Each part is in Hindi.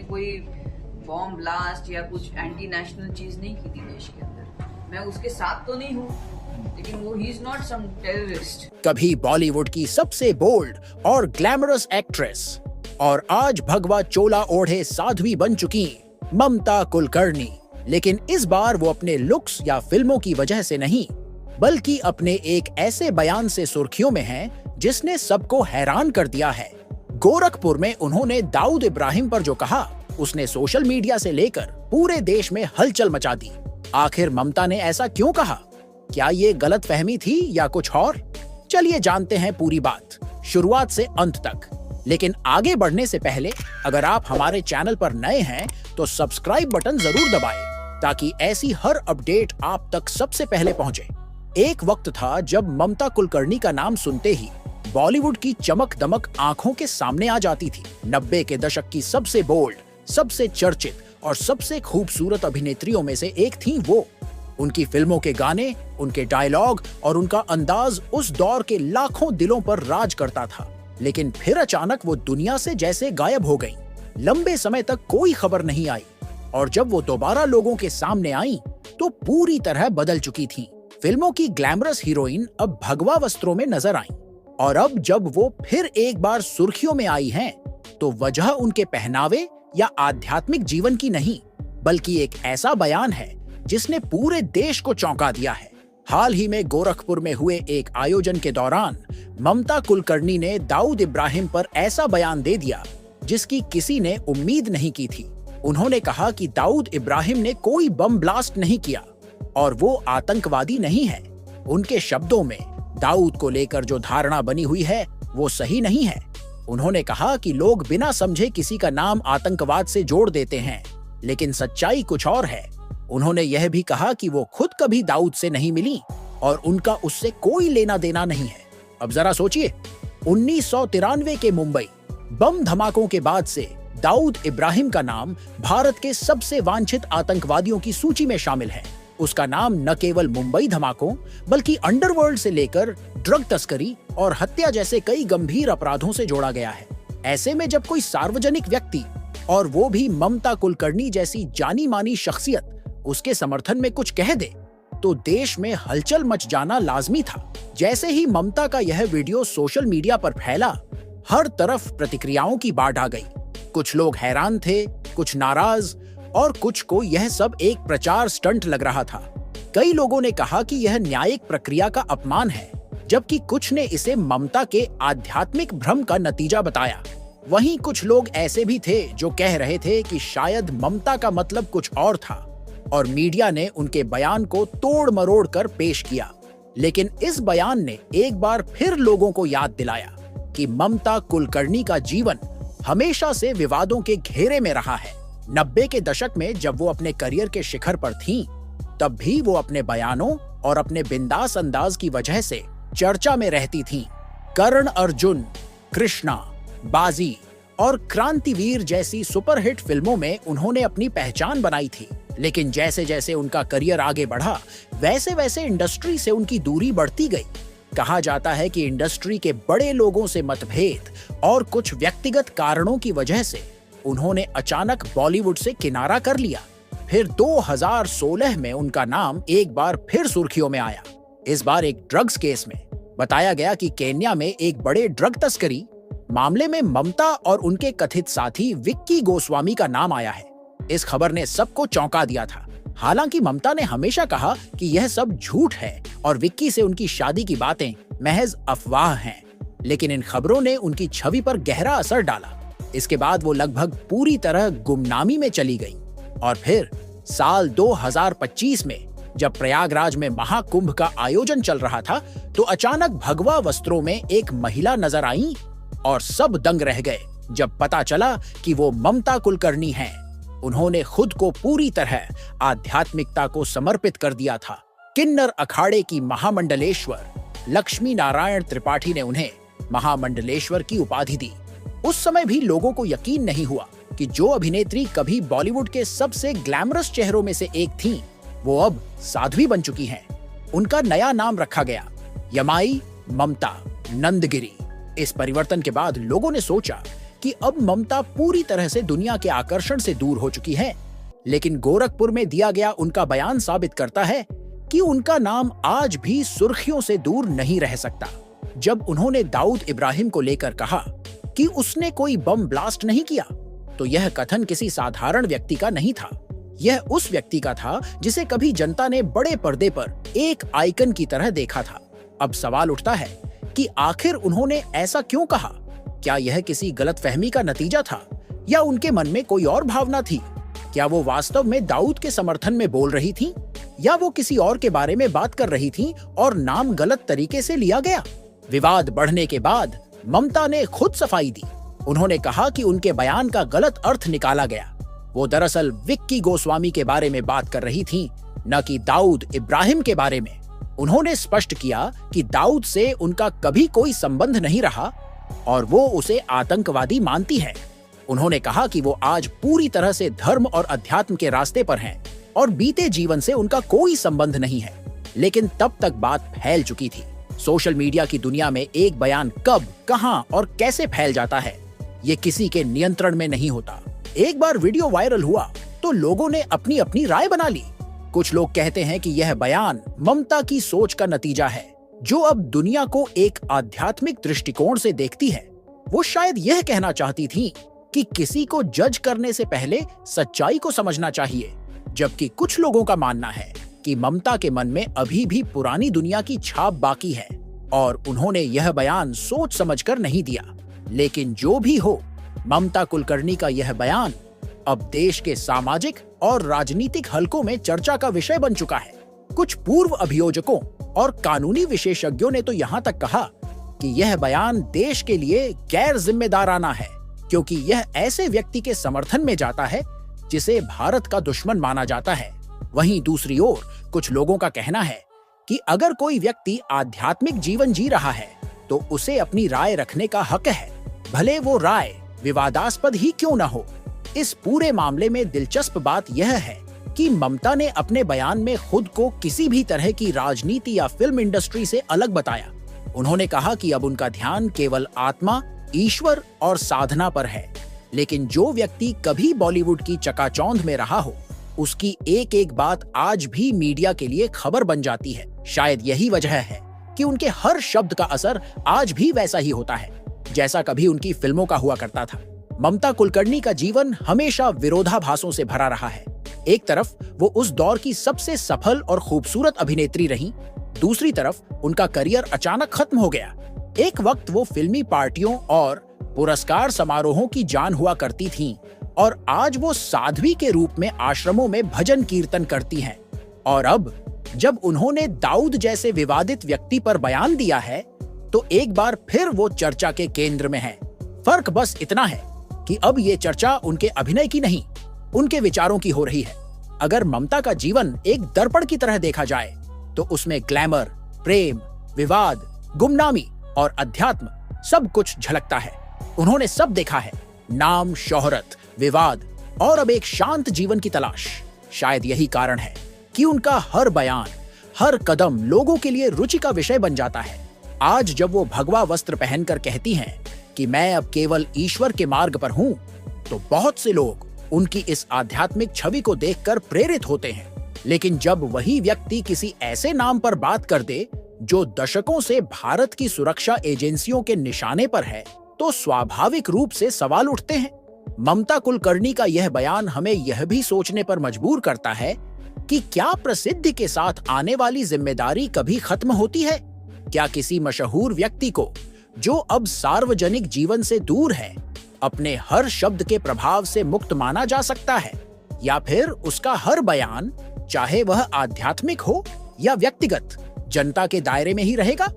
कोई बॉम्ब ब्लास्ट या कुछ एंटी नेशनल चीज नहीं की थी देश के अंदर। मैं उसके साथ तो नहीं हूँ, लेकिन वो he is not some terrorist. कभी बॉलीवुड की सबसे बोल्ड और ग्लैमरस एक्ट्रेस और आज भगवा चोला ओढ़े साध्वी बन चुकी ममता कुलकर्णी, लेकिन इस बार वो अपने लुक्स या फिल्मों की वजह से नहीं, बल्कि अपने एक ऐसे बयान से सुर्खियों में हैं जिसने सबको हैरान कर दिया है। गोरखपुर में उन्होंने दाऊद इब्राहिम पर जो कहा, उसने सोशल मीडिया से लेकर पूरे देश में हलचल मचा दी। आखिर ममता ने ऐसा क्यों कहा? क्या ये गलतफहमी थी या कुछ और? चलिए जानते हैं पूरी बात, शुरुआत से अंत तक। लेकिन आगे बढ़ने से पहले अगर आप हमारे चैनल पर नए हैं तो सब्सक्राइब बटन जरूर दबाएं ताकि ऐसी हर अपडेट आप तक सबसे पहले पहुंचे। एक वक्त था जब ममता कुलकर्णी का नाम सुनते ही बॉलीवुड की चमक दमक आंखों के सामने आ जाती थी। 90 के दशक की सबसे बोल्ड, सबसे चर्चित और सबसे खूबसूरत अभिनेत्रियों में से एक थी वो। उनकी फिल्मों के गाने, उनके डायलॉग और उनका अंदाज उस दौर के लाखों दिलों पर राज करता था। लेकिन फिर अचानक वो दुनिया से जैसे गायब हो गईं। लंबे समय तक कोई खबर नहीं आई और जब वो दोबारा लोगों के सामने आई तो पूरी तरह बदल चुकी थीं। फिल्मों की ग्लैमरस हीरोइन अब भगवा वस्त्रों में नजर आईं और अब जब वो फिर एक बार सुर्खियों में आई हैं, तो वजह उनके पहनावे या आध्यात्मिक जीवन की नहीं, बल्कि एक ऐसा बयान है जिसने पूरे देश को चौंका दिया है। हाल ही में गोरखपुर में हुए एक आयोजन के दौरान ममता कुलकर्णी ने दाऊद इब्राहिम पर ऐसा बयान दे दिया जिसकी किसी ने उम्मीद नहीं की थी। उन्होंने कहा कि दाऊद इब्राहिम ने कोई बम ब्लास्ट नहीं किया और वो आतंकवादी नहीं है। उनके शब्दों में दाऊद को लेकर जो धारणा बनी हुई है वो सही नहीं है। उन्होंने कहा कि लोग बिना समझे किसी का नाम आतंकवाद से जोड़ देते हैं, लेकिन सच्चाई कुछ और है। उन्होंने यह भी कहा कि वो खुद कभी दाऊद से नहीं मिली और उनका उससे कोई लेना देना नहीं है। अब जरा सोचिए, 1993 के मुंबई बम धमाकों के बाद से दाऊद इब्राहिम का नाम भारत के सबसे वांछित आतंकवादियों की सूची में शामिल है। उसका नाम न केवल मुंबई धमाकों बल्कि अंडरवर्ल्ड से लेकर ड्रग तस्करी और हत्या जैसे कई गंभीर अपराधों से जोड़ा गया है। ऐसे में जब कोई सार्वजनिक व्यक्ति, और वो भी ममता कुलकर्णी जैसी जानी मानी शख्सियत, उसके समर्थन में कुछ कह दे तो देश में हलचल मच जाना लाजमी था। जैसे ही ममता का यह वीडियो सोशल मीडिया पर फैला, हर तरफ प्रतिक्रियाओं की बाढ़ आ गई। कुछ लोग हैरान थे, कुछ नाराज और कुछ को यह सब एक प्रचार स्टंट लग रहा था। कई लोगों ने कहा कि यह न्यायिक प्रक्रिया का अपमान है, जबकि कुछ ने इसे ममता के आध्यात्मिक भ्रम का नतीजा बताया। वहीं कुछ लोग ऐसे भी थे जो कह रहे थे कि शायद ममता का मतलब कुछ और था और मीडिया ने उनके बयान को तोड़ मरोड़ कर पेश किया। लेकिन इस बयान ने एक बार फिर लोगों को याद दिलाया कि ममता कुलकर्णी का जीवन हमेशा से विवादों के घेरे में रहा है। 90 के दशक में जब वो अपने करियर के शिखर पर थीं, तब भी वो अपने बयानों और अपने बिंदास अंदाज की वजह से चर्चा में रहती थीं। करण अर्जुन, कृष्णा, बाजी और क्रांतिवीर जैसी सुपरहिट फिल्मों में उन्होंने अपनी पहचान बनाई थी। लेकिन जैसे जैसे उनका करियर आगे बढ़ा, वैसे वैसे इंडस्ट्री से उनकी दूरी बढ़ती गई। कहा जाता है कि इंडस्ट्री के बड़े लोगों से मतभेद और कुछ व्यक्तिगत कारणों की वजह से उन्होंने अचानक बॉलीवुड से किनारा कर लिया। फिर 2016 में उनका नाम एक बार फिर सुर्खियों में आया। इस बार एक ड्रग्स केस में बताया गया कि केन्या में एक बड़े ड्रग तस्करी मामले में ममता और उनके कथित साथी विक्की गोस्वामी का नाम आया है। इस खबर ने सबको चौंका दिया था। हालांकि ममता ने हमेशा कहा कि यह सब झूठ है और विक्की से उनकी शादी की बातें महज अफवाह हैं, लेकिन इन खबरों ने उनकी छवि पर गहरा असर डाला। इसके बाद वो लगभग पूरी तरह गुमनामी में चली गई और फिर साल 2025 में जब प्रयागराज में महाकुंभ का आयोजन चल रहा था, तो अचानक भगवा वस्त्रों में एक महिला नजर आई और सब दंग रह गए जब पता चला कि वो ममता कुलकर्णी हैं। उन्होंने खुद को पूरी तरह आध्यात्मिकता को समर्पित कर दिया था। किन्नर अखाड़े की महामंडलेश्वर लक्ष्मी नारायण त्रिपाठी ने उन्हें महामंडलेश्वर की उपाधि दी। उस समय भी लोगों को यकीन नहीं हुआ कि जो अभिनेत्री कभी बॉलीवुड के सबसे ग्लैमरस चेहरों में से एक थीं, वो अब साध्वी बन चुकी हैं। उनका नया नाम रखा गया यमाई ममता नंदगिरी। इस परिवर्तन के बाद लोगों ने सोचा कि अब ममता पूरी तरह से दुनिया के आकर्षण से दूर हो चुकी है, लेकिन गोरखपुर में दिया गया उनका बयान साबित करता है कि उनका नाम आज भी सुर्खियों से दूर नहीं रह सकता। जब उन्होंने दाऊद इब्राहिम को लेकर कहा कि उसने कोई बम ब्लास्ट नहीं किया, तो यह कथन किसी साधारण व्यक्ति का नहीं था। यह उस व्यक्ति का था जिसे कभी जनता ने बड़े पर्दे पर एक आइकन की तरह देखा था। अब सवाल उठता है कि आखिर उन्होंने ऐसा क्यों कहा? क्या यह किसी गलतफहमी का नतीजा था या उनके मन में कोई और भावना थी? क्या वो वास्तव में दाऊद के समर्थन में बोल रही थीं या वो किसी और के बारे में बात कर रही थीं और नाम गलत तरीके से लिया गया? विवाद बढ़ने के बाद ममता ने खुद सफाई दी। उन्होंने कहा कि उनके बयान का गलत अर्थ निकाला गया। वो दरअसल विक्की गोस्वामी के बारे में बात कर रही थीं, न कि दाऊद इब्राहिम के बारे में। उन्होंने स्पष्ट किया कि दाऊद से उनका कभी कोई संबंध नहीं रहा और वो उसे आतंकवादी मानती है। उन्होंने कहा कि वो आज पूरी तरह से धर्म और अध्यात्म के रास्ते पर हैं और बीते जीवन से उनका कोई संबंध नहीं है। लेकिन तब तक बात फैल चुकी थी। सोशल मीडिया की दुनिया में एक बयान कब, कहां और कैसे फैल जाता है, ये किसी के नियंत्रण में नहीं होता। एक बार वीडियो वायरल हुआ तो लोगों ने अपनी अपनी राय बना ली। कुछ लोग कहते हैं कि यह बयान ममता की सोच का नतीजा है, जो अब दुनिया को एक आध्यात्मिक दृष्टिकोण से देखती है। वो शायद यह कहना चाहती थी कि किसी को जज करने से पहले सच्चाई को समझना चाहिए। जबकि कुछ लोगों का मानना है कि ममता के मन में अभी भी पुरानी दुनिया की छाप बाकी है और उन्होंने यह बयान सोच समझकर नहीं दिया। लेकिन जो भी हो, ममता कुलकर्णी का यह बयान अब देश के सामाजिक और राजनीतिक हलकों में चर्चा का विषय बन चुका है। कुछ पूर्व अभियोजकों और कानूनी विशेषज्ञों ने तो यहाँ तक कहा कि यह बयान देश के लिए गैर जिम्मेदाराना है, क्योंकि यह ऐसे व्यक्ति के समर्थन में जाता है जिसे भारत का दुश्मन माना जाता है। वहीं दूसरी ओर कुछ लोगों का कहना है कि अगर कोई व्यक्ति आध्यात्मिक जीवन जी रहा है तो उसे अपनी राय रखने का हक है, भले वो राय विवादास्पद ही क्यों न हो। इस पूरे मामले में दिलचस्प बात यह है कि ममता ने अपने बयान में खुद को किसी भी तरह की राजनीति या फिल्म इंडस्ट्री से अलग बताया। उन्होंने कहा कि अब उनका ध्यान केवल आत्मा, ईश्वर और साधना पर है। लेकिन जो व्यक्ति कभी बॉलीवुड की चकाचौंध में रहा हो, उसकी एक एक बात आज भी मीडिया के लिए खबर बन जाती है। शायद यही वजह है कि उनके हर शब्द का असर आज भी वैसा ही होता है जैसा कभी उनकी फिल्मों का हुआ करता था। ममता कुलकर्णी का जीवन हमेशा विरोधाभासों से भरा रहा है। एक तरफ वो उस दौर की सबसे सफल और खूबसूरत अभिनेत्री रहीं, दूसरी तरफ उनका करियर अचानक खत्म हो गया। एक वक्त वो फिल्मी पार्टियों और पुरस्कार समारोहों की जान हुआ करती थीं और आज वो साध्वी के रूप में आश्रमों में भजन कीर्तन करती हैं। और अब जब उन्होंने दाऊद जैसे विवादित व्यक्ति पर बयान दिया है तो एक बार फिर वो चर्चा के केंद्र में है। फर्क बस इतना है कि अब ये चर्चा उनके अभिनय की नहीं, उनके विचारों की हो रही है। अगर ममता का जीवन एक दर्पण की तरह देखा जाए तो उसमें ग्लैमर, प्रेम, विवाद, गुमनामी और अध्यात्म सब कुछ झलकता है। उन्होंने सब देखा है, नाम, शोहरत, विवाद और अब एक शांत जीवन की तलाश। शायद यही कारण है कि उनका हर बयान, हर कदम लोगों के लिए रुचि का विषय बन जाता है। आज जब वो भगवा वस्त्र पहनकर कहती हैं कि मैं अब केवल ईश्वर के मार्ग पर हूँ, तो बहुत से लोग उनकी इस आध्यात्मिक छवि को देखकर प्रेरित होते हैं। लेकिन जब वही व्यक्ति किसी ऐसे नाम पर बात कर दे जो दशकों से भारत की सुरक्षा एजेंसियों के निशाने पर है, तो स्वाभाविक रूप से सवाल उठते हैं। ममता कुलकर्णी का यह बयान हमें यह भी सोचने पर मजबूर करता है कि क्या प्रसिद्धि के साथ आने वाली जिम्मेदारी कभी खत्म होती है? क्या किसी मशहूर व्यक्ति को, जो अब सार्वजनिक जीवन से दूर है, अपने हर शब्द के प्रभाव से मुक्त माना जा सकता है? या फिर उसका हर बयान, चाहे वह आध्यात्मिक हो या व्यक्तिगत, जनता के दायरे में ही रहेगा?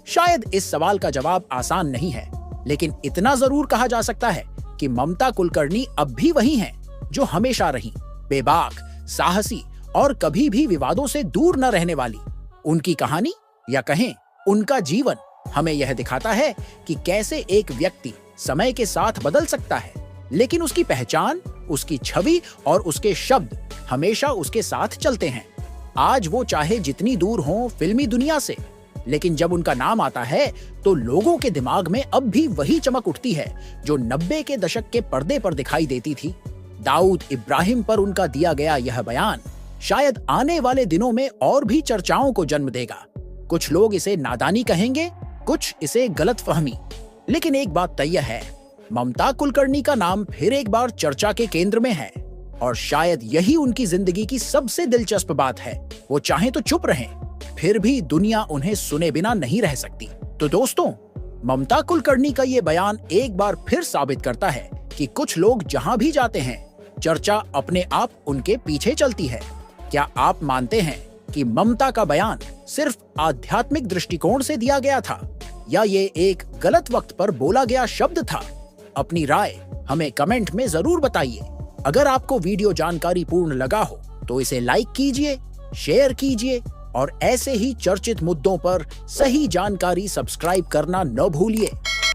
शायद इस सवाल का जवाब आसान नहीं है, लेकिन इतना जरूर कहा जा सकता है कि ममता कुलकर्णी अब भी वही हैं जो हमेशा रहीं, बेबाक, साहसी और कभी भी विवादों से दूर न रहने वाली। उनकी कहानी या कहें उनका जीवन हमें यह दिखाता है कि कैसे एक व्यक्ति समय के साथ बदल सकता है, लेकिन उसकी पहचान, उसकी छवि और उसके शब्द हमेशा उसके साथ चलते हैं। आज वो चाहे जितनी दूर हो फिल्मी दुनिया से, लेकिन जब उनका नाम आता है तो लोगों के दिमाग में अब भी वही चमक उठती है जो 90 के दशक के पर्दे पर दिखाई देती थी। दाऊद इब्राहिम पर उनका दिया गया यह बयान शायद आने वाले दिनों में और भी चर्चाओं को जन्म देगा। कुछ लोग इसे नादानी कहेंगे, कुछ इसे गलतफहमी, लेकिन एक बात तय है, ममता कुलकर्णी का नाम फिर एक बार चर्चा के केंद्र में है और शायद यही उनकी जिंदगी की सबसे दिलचस्प बात है। वो चाहे तो चुप रहें, फिर भी दुनिया उन्हें सुने बिना नहीं रह सकती। तो दोस्तों, ममता कुलकर्णी का ये बयान एक बार फिर साबित करता है कि कुछ लोग जहां भी जाते हैं, चर्चा अपने आप उनके पीछे चलती है। क्या आप मानते हैं कि ममता का बयान सिर्फ आध्यात्मिक दृष्टिकोण से दिया गया था या ये एक गलत वक्त पर बोला गया शब्द था? अपनी राय हमें कमेंट में जरूर बताइए। अगर आपको वीडियो जानकारी पूर्ण लगा हो तो इसे लाइक कीजिए, शेयर कीजिए और ऐसे ही चर्चित मुद्दों पर सही जानकारी सब्सक्राइब करना न भूलिए।